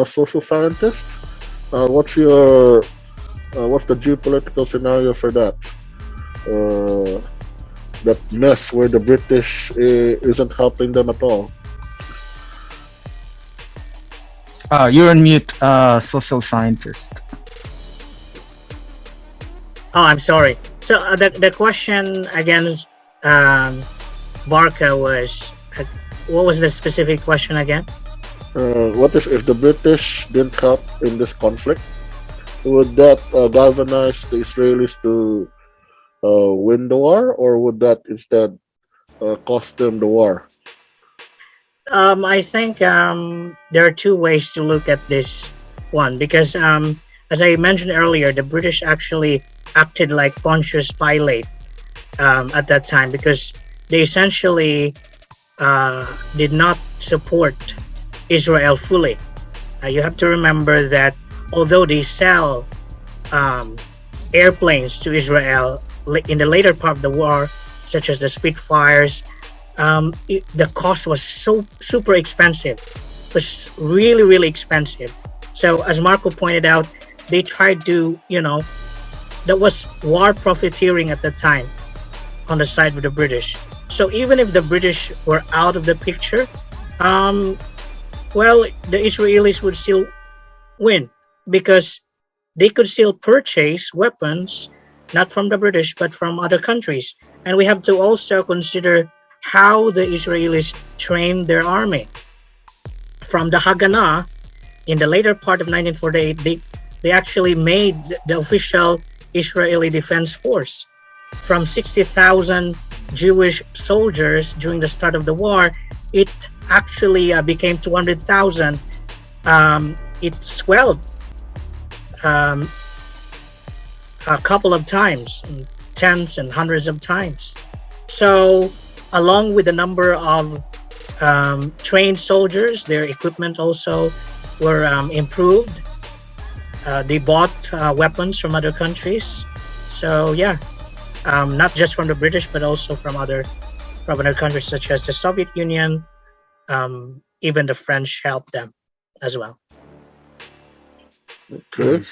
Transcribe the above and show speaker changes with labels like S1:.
S1: social scientist. What's the geopolitical scenario for that? Uh, that mess where the British isn't helping them at all.
S2: You're on mute, social scientist.
S3: Oh, I'm sorry. So the question again, Barca was, what was the specific question again?
S1: What if the British didn't help in this conflict? Would that galvanize the Israelis to win the war, or would that instead cost them the war?
S3: I think there are two ways to look at this one because, as I mentioned earlier, the British actually acted like Pontius Pilate at that time because they essentially did not support Israel fully. You have to remember that although they sell airplanes to Israel in the later part of the war, such as the Spitfires, the cost was so super expensive. It was really, really expensive. So as Marco pointed out, they tried to, that was war profiteering at the time on the side of the British. So even if the British were out of the picture, well, the Israelis would still win because they could still purchase weapons, not from the British, but from other countries. And we have to also consider how the Israelis trained their army. From the Haganah, in the later part of 1948, they actually made the official Israeli Defense Force. From 60,000 Jewish soldiers during the start of the war, it actually became 200,000. It swelled a couple of times, tens and hundreds of times. So along with the number of trained soldiers, their equipment also were improved. They bought weapons from other countries. So yeah, not just from the British, but also from other countries such as the Soviet Union. Even the French helped them as well.
S1: Okay.